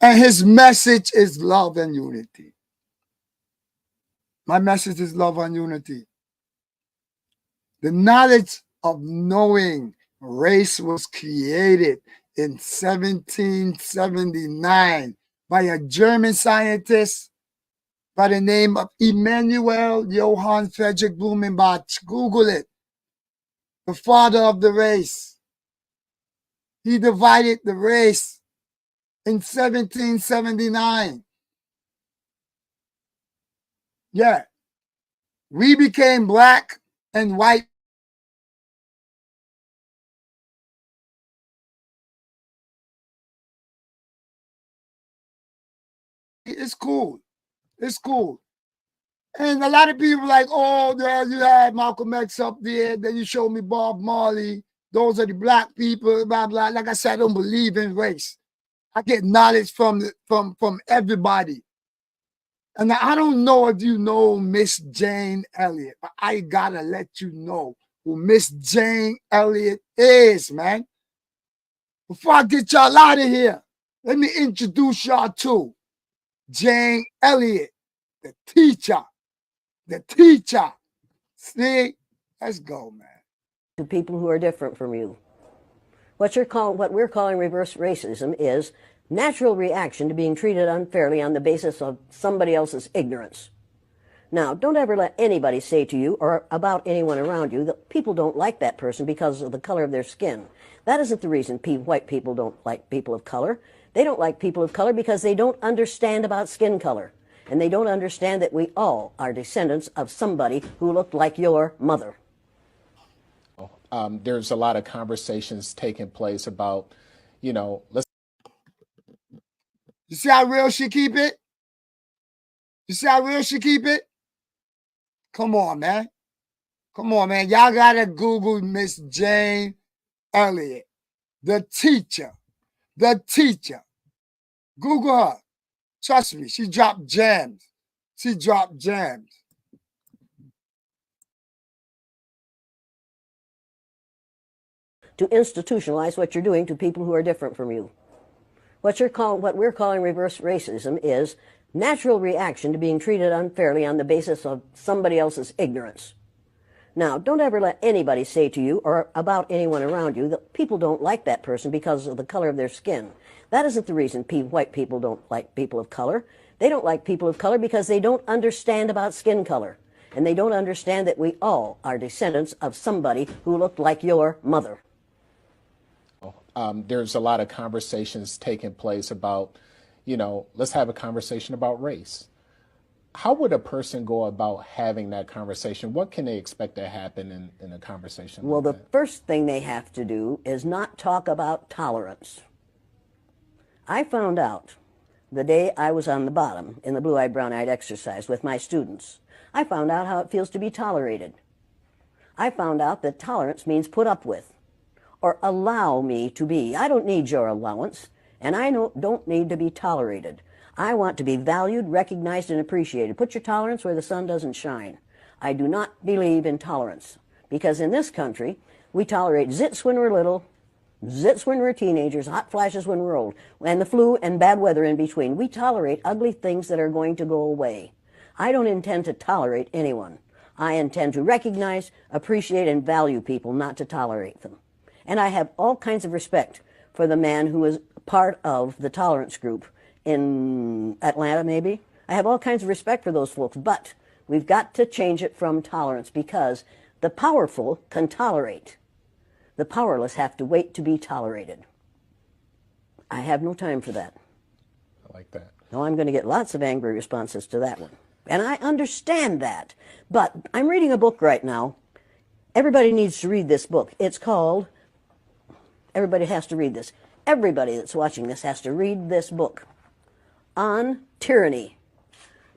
And his message is love and unity. My message is love and unity. The knowledge of knowing race was created in 1779 by a German scientist by the name of Immanuel Johann Friedrich Blumenbach. Google it. The father of the race. He divided the race in 1779. Yeah. We became black and white. It's cool. It's cool. And a lot of people like, oh, there you had Malcolm X up there. Then you showed me Bob Marley. Those are the black people, blah, blah. Like I said, I don't believe in race. I get knowledge from everybody. And I don't know if you know Miss Jane Elliott, but I gotta let you know who Miss Jane Elliott is, man. Before I get y'all out of here, let me introduce y'all to Jane Elliott, the teacher. The teacher. See? Let's go, man. To people who are different from you. What we're calling reverse racism is natural reaction to being treated unfairly on the basis of somebody else's ignorance. Now, don't ever let anybody say to you or about anyone around you that people don't like that person because of the color of their skin. That isn't the reason white people don't like people of color. They don't like people of color because they don't understand about skin color. And they don't understand that we all are descendants of somebody who looked like your mother. There's a lot of conversations taking place about, let's. You see how real she keep it? You see how real she keep it? Come on, man. Come on, man. Y'all gotta Google Miss Jane Elliott, the teacher. The teacher. Google her. Trust me, she dropped gems. She dropped gems. To institutionalize what you're doing to people who are different from you. What we're calling reverse racism is natural reaction to being treated unfairly on the basis of somebody else's ignorance. Now, don't ever let anybody say to you or about anyone around you that people don't like that person because of the color of their skin. That isn't the reason white people don't like people of color. They don't like people of color because they don't understand about skin color. And they don't understand that we all are descendants of somebody who looked like your mother. There's a lot of conversations taking place about, let's have a conversation about race. How would a person go about having that conversation? What can they expect to happen in a conversation? Well, the first thing they have to do is not talk about tolerance. I found out the day I was on the bottom in the blue-eyed, brown-eyed exercise with my students. I found out how it feels to be tolerated. I found out that tolerance means put up with or allow me to be. I don't need your allowance, and I don't need to be tolerated. I want to be valued, recognized, and appreciated. Put your tolerance where the sun doesn't shine. I do not believe in tolerance because in this country, we tolerate zits when we're little, zits when we're teenagers, hot flashes when we're old, and the flu and bad weather in between. We tolerate ugly things that are going to go away. I don't intend to tolerate anyone. I intend to recognize, appreciate, and value people, not to tolerate them. And I have all kinds of respect for the man who is part of the tolerance group in Atlanta, maybe. I have all kinds of respect for those folks, but we've got to change it from tolerance, because the powerful can tolerate. The powerless have to wait to be tolerated. I have no time for that. I like that. No, I'm going to get lots of angry responses to that one. And I understand that. But I'm reading a book right now. Everybody needs to read this book. It's called, everybody has to read this. Everybody that's watching this has to read this book on tyranny.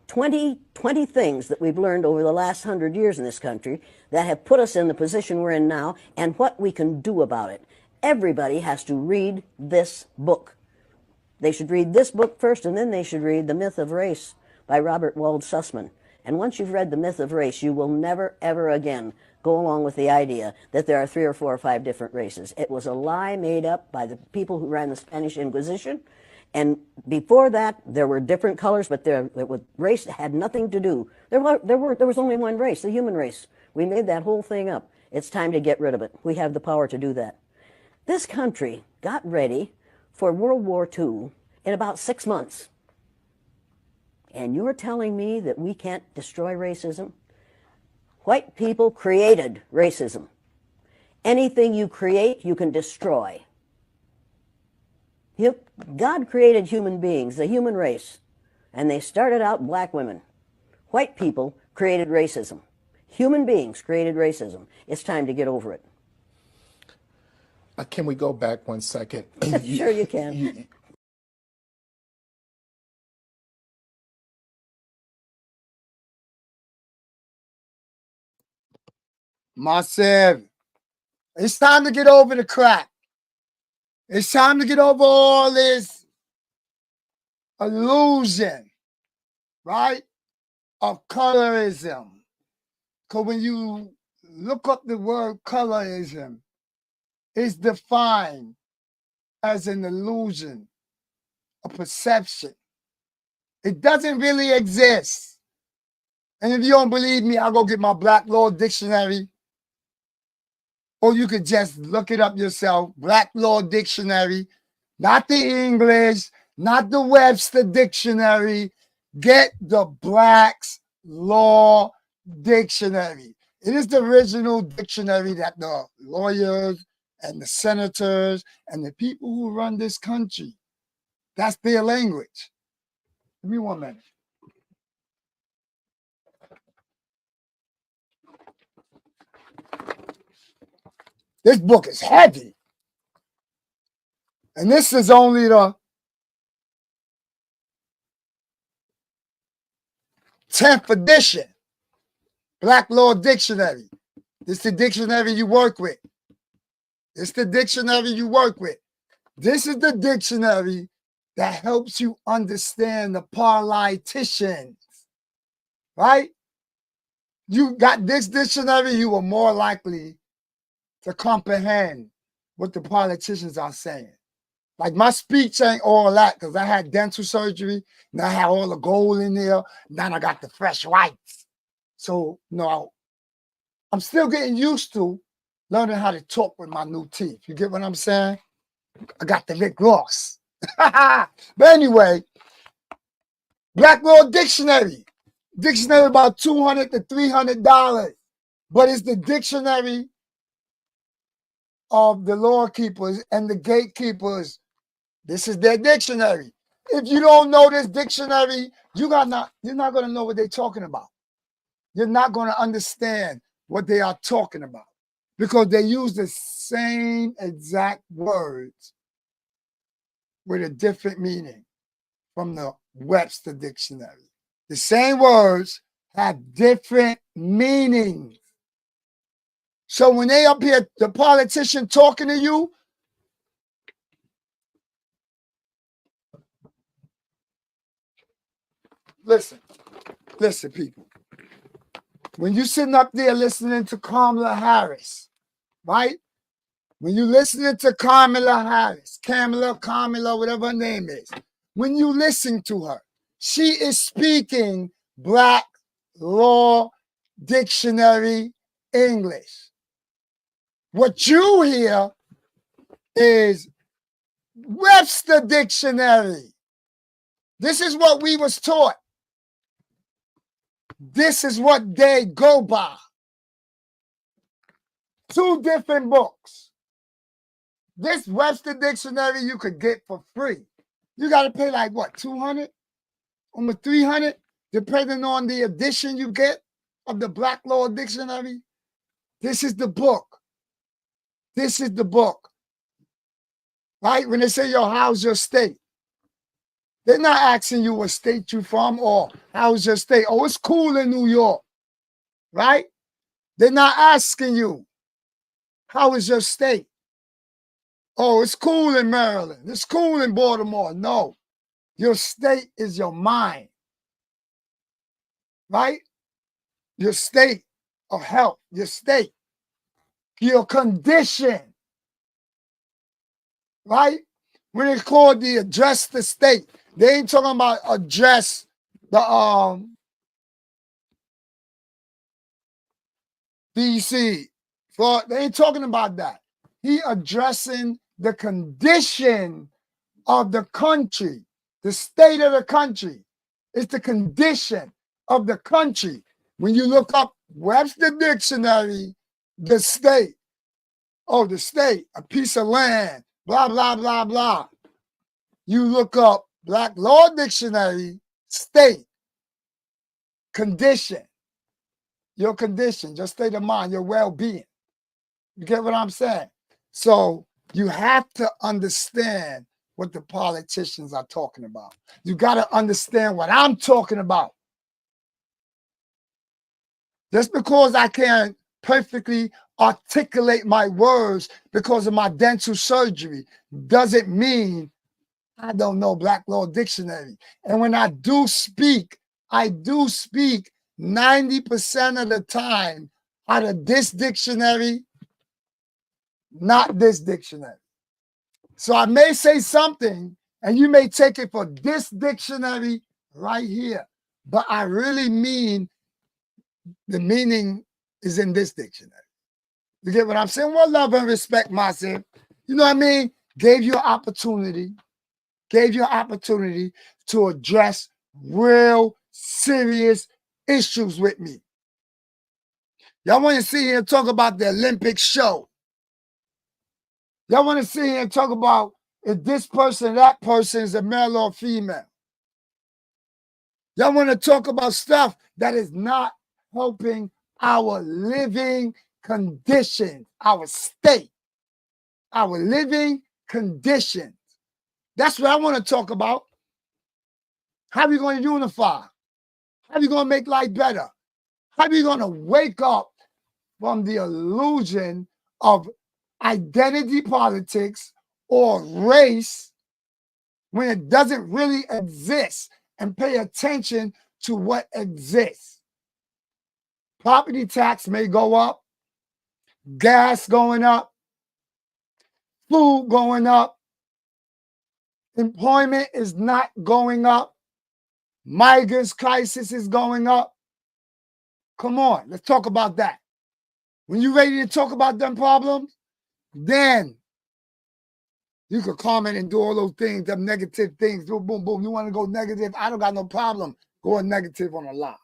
20 things that we've learned over the last 100 years in this country that have put us in the position we're in now, and what we can do about it. Everybody has to read this book. They should read this book first, and then they should read The Myth of Race by Robert Wald Sussman. And once you've read The Myth of Race, you will never, ever again go along with the idea that there are 3 or 4 or 5 different races. It was a lie made up by the people who ran the Spanish Inquisition. And before that, there were different colors, but race had nothing to do. There was only one race, the human race. We made that whole thing up. It's time to get rid of it. We have the power to do that. This country got ready for World War II in about 6 months. And you're telling me that we can't destroy racism? White people created racism. Anything you create, you can destroy. God created human beings, the human race, and they started out black women. White people created racism. Human beings created racism. It's time to get over it. Can we go back 1 second? Sure you can. Massive. It's time to get over the crap. It's time to get over all this illusion, right, of colorism. Because when you look up the word colorism, it's defined as an illusion, a perception. It doesn't really exist. And if you don't believe me, I'll go get my Black Law Dictionary. Or you could just look it up yourself. Black Law Dictionary, not the English, not the Webster Dictionary. Get the Black's Law Dictionary. It is the original dictionary that the lawyers and the senators and the people who run this country, that's their language. Give me 1 minute. This book is heavy. And this is only the 10th edition. Black Law Dictionary. This is the dictionary you work with. This is the dictionary you work with. This is the dictionary that helps you understand the politicians. Right? You got this dictionary, you are more likely to comprehend what the politicians are saying. Like my speech ain't all that because I had dental surgery and I had all the gold in there. Now I got the fresh whites. So, no, I'm still getting used to learning how to talk with my new teeth. You get what I'm saying? I got the Rick Ross. But anyway, Black Law Dictionary. Dictionary about $200 to $300. But it's the dictionary of the law keepers and the gatekeepers. This is their dictionary. If you don't know this dictionary, you're not going to know what they're talking about. You're not going to understand what they are talking about because they use the same exact words with a different meaning from the Webster Dictionary. The same words have different meanings. So when they up here, the politician talking to you, listen, people. When you're sitting up there listening to Kamala Harris, right? When you're listening to Kamala Harris, Kamala, whatever her name is, when you listen to her, she is speaking Black Law Dictionary English. What you hear is Webster Dictionary. This is what we was taught. This is what they go by. 2 different books. This Webster Dictionary you could get for free. You got to pay like what, 200? Almost 300, depending on the edition you get of the Black Law Dictionary. This is the book. This is the book. Right? When they say, yo, how's your state? They're not asking you what state you from or how's your state. Oh, it's cool in New York. Right? They're not asking you, how is your state? Oh, it's cool in Maryland. It's cool in Baltimore. No. Your state is your mind. Right? Your state of health. Your state. Your condition. Right? When it's called the address the state, they ain't talking about address the DC. They ain't talking about that. He addressing the condition of the country, the state of the country. It's the condition of the country. When you look up Webster Dictionary, the state, oh, the state, a piece of land, blah, blah, blah, blah. You look up Black Law Dictionary, state, condition, your condition, your state of mind, your well-being. You get what I'm saying? So you have to understand what the politicians are talking about. You got to understand what I'm talking about. Just because I can't perfectly articulate my words because of my dental surgery doesn't mean I don't know Black Law Dictionary. And when I do speak 90% of the time out of this dictionary, not this dictionary. So I may say something and you may take it for this dictionary right here, but I really mean the meaning is in this dictionary. You get what I'm saying? Well, love and respect myself. You know what I mean? Gave you an opportunity to address real serious issues with me. Y'all want to sit here and talk about the Olympic show. Y'all want to sit here and talk about if this person, that person is a male or female. Y'all want to talk about stuff that is not helping our living conditions, our state, our living conditions. That's what I want to talk about. How are we going to unify? How are we going to make life better? How are we going to wake up from the illusion of identity politics or race when it doesn't really exist, and pay attention to what exists? Property tax may go up, gas going up, food going up, employment is not going up, migrants crisis is going up. Come on, let's talk about that. When you're ready to talk about them problems, then you could comment and do all those things, them negative things. Boom, boom, boom. You want to go negative? I don't got no problem going negative on a lie.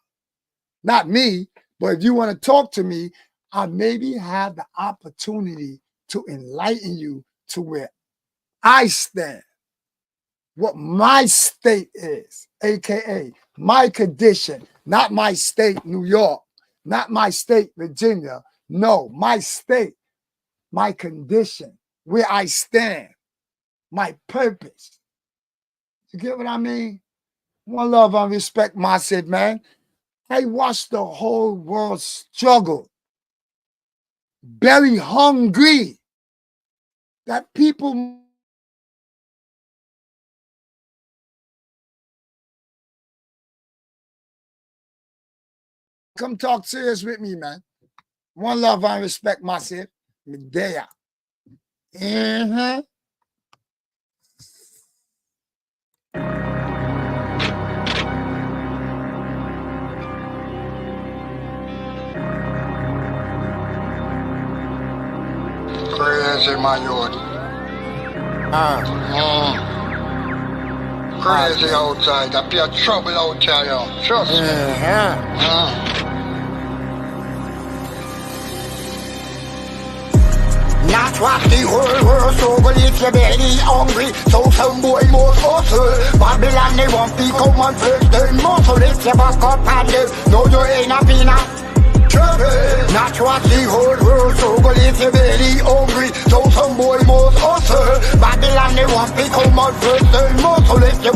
Not me, but if you want to talk to me, I maybe have the opportunity to enlighten you to where I stand, what my state is, aka my condition, not my state, New York, not my state, Virginia. No, my state, my condition, where I stand, my purpose. You get what I mean? One love and respect myself, man. I watched the whole world struggle, very hungry, that people come talk serious with me, man. One love and respect myself. There. Crazy, my youth. Crazy outside. I be a trouble out here, yo. Trust me. Not what the whole world so will eat your belly hungry. So some boy must hustle. Babylon they want to come and first they muscle. If you back up and live, no you ain't a peanut. Not what the whole world so will eat your belly hungry. So some boy must hustle. Babylon they want to come and first they muscle. If you